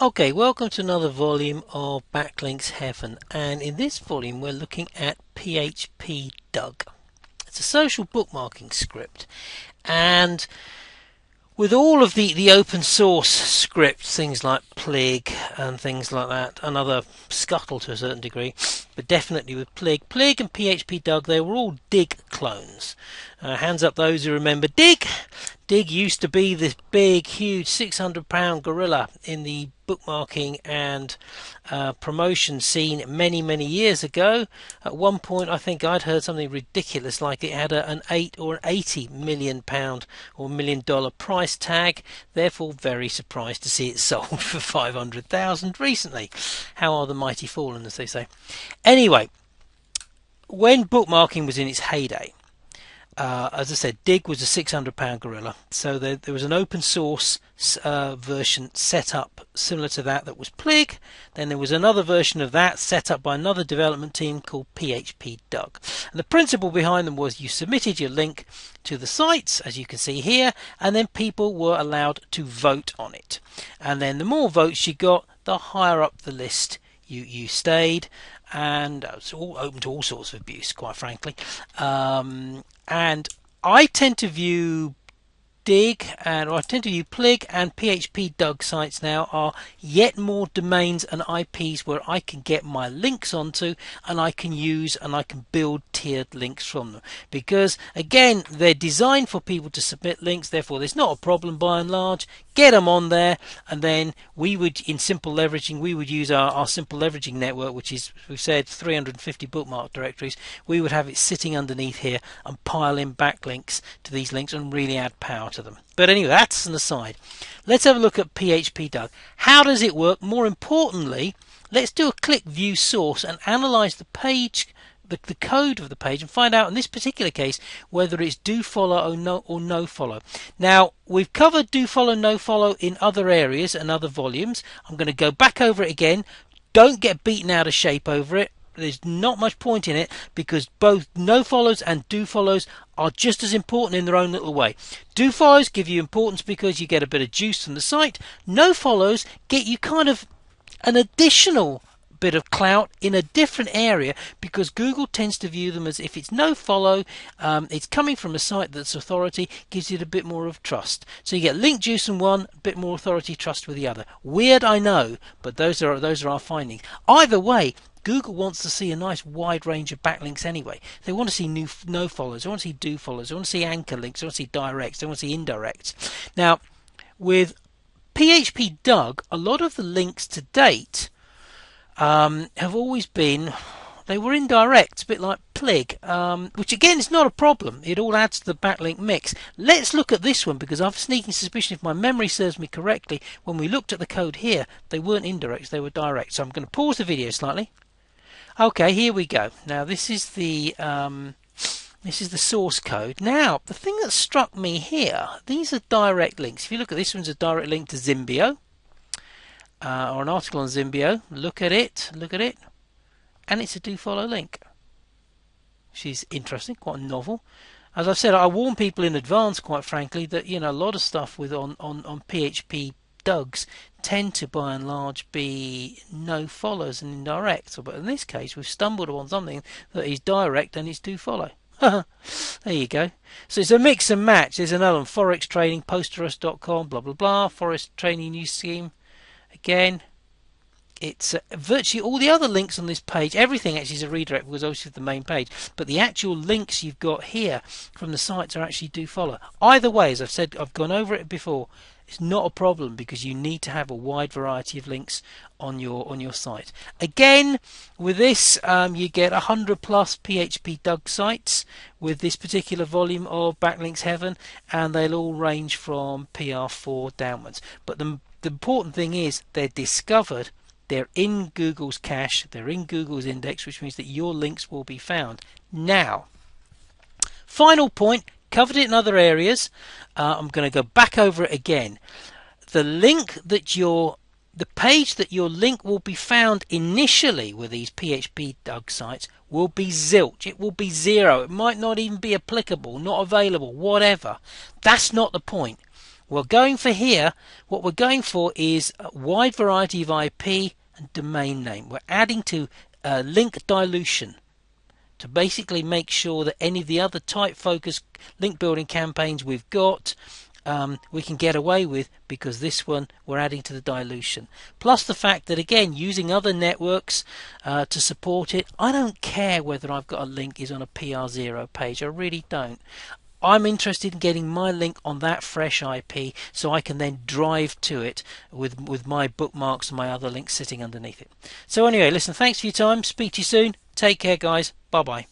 Okay, welcome to another volume of Backlinks Heaven, and in this volume we're looking at PHPDug. It's a social bookmarking script, and with all of the open source scripts, things like Plig and things like that, another Scuttle to a certain degree, but definitely with Plig and PHPDug, they were all Dig clones. Hands up those who remember Dig. Dig used to be this big, huge 600-pound gorilla in the bookmarking and promotion scene many years ago. At one point, I think I'd heard something ridiculous like it had an 8 or 80 million pound or $1 million price tag. Therefore, very surprised to see it sold for 500,000 recently. How are the mighty fallen, as they say. Anyway, when bookmarking was in its heyday, as I said, Dig was a 600-pound gorilla, so there was an open source version set up similar to that was Plig. Then there was another version of that set up by another development team called PHPDug. And the principle behind them was you submitted your link to the sites, as you can see here, and then people were allowed to vote on it. And then the more votes you got, the higher up the list you stayed, and it's all open to all sorts of abuse, quite frankly. And I tend to view Plig and PHPDug sites now are yet more domains and IPs where I can get my links onto, and I can use and I can build tiered links from them, because again they're designed for people to submit links. Therefore there's not a problem by and large. Get them on there, and then we would, in simple leveraging, we would use our simple leveraging network, which is, we've said, 350 bookmark directories. We would have it sitting underneath here and pile in backlinks to these links and really add power to them. But anyway, that's an aside. Let's have a look at PHPDug. How does it work? More importantly, let's do a click view source and analyze the page, the code of the page, and find out in this particular case whether it's do follow or no follow. Now, we've covered do follow, no follow in other areas and other volumes. I'm going to go back over it again. Don't get beaten out of shape over it. There's not much point in it, because both no follows and do follows are just as important in their own little way. Do follows give you importance because you get a bit of juice from the site. No follows get you kind of an additional bit of clout in a different area, because Google tends to view them as, if it's no follow, it's coming from a site that's authority, gives it a bit more of trust. So you get link juice in one, a bit more authority trust with the other. Weird, I know, but those are our findings. Either way, Google wants to see a nice wide range of backlinks anyway. They want to see no follows, they want to see do follows, they want to see anchor links, they want to see directs, they want to see indirects. Now, with PHPDug, a lot of the links to date have always been, they were indirect, a bit like Plig, which again is not a problem. It all adds to the backlink mix. Let's look at this one, because I've a sneaking suspicion, if my memory serves me correctly, when we looked at the code here, they weren't indirects, they were direct. So I'm going to pause the video slightly. Okay, here we go. Now this is the source code. Now, the thing that struck me here, these are direct links. If you look at this one's a direct link to Zimbio, or an article on Zimbio. Look at it, and it's a do follow link, which is interesting, quite novel. As I've said, I warn people in advance, quite frankly, that a lot of stuff with on PHPDugs tend to by and large be no follows and indirect. But in this case, we've stumbled upon something that is direct and it's do follow. There you go. So it's a mix and match. There's another one, Forex Trading, Posterus.com, blah blah blah, Forex Trading News Scheme. Again, it's virtually all the other links on this page. Everything actually is a redirect, because obviously the main page. But the actual links you've got here from the sites are actually do follow. Either way, as I've said, I've gone over it before. It's not a problem, because you need to have a wide variety of links on your site. Again, with this, you get 100+ PHPDug sites with this particular volume of Backlinks Heaven, and they'll all range from PR4 downwards. But the important thing is they're discovered, they're in Google's cache, they're in Google's index, which means that your links will be found. Now, final point, covered it in other areas. I'm going to go back over it again. The page that your link will be found initially with these PHPDug sites will be zilch. It will be zero. It might not even be applicable, not available, whatever. That's not the point. We're going for here, what we're going for is a wide variety of IP and domain name. We're adding to link dilution to basically make sure that any of the other type focused link building campaigns we've got we can get away with, because this one we're adding to the dilution. Plus the fact that, again, using other networks to support it, I don't care whether I've got a link is on a PR0 page. I really don't. I'm interested in getting my link on that fresh IP so I can then drive to it with my bookmarks and my other links sitting underneath it. So anyway, listen, thanks for your time. Speak to you soon. Take care, guys. Bye bye.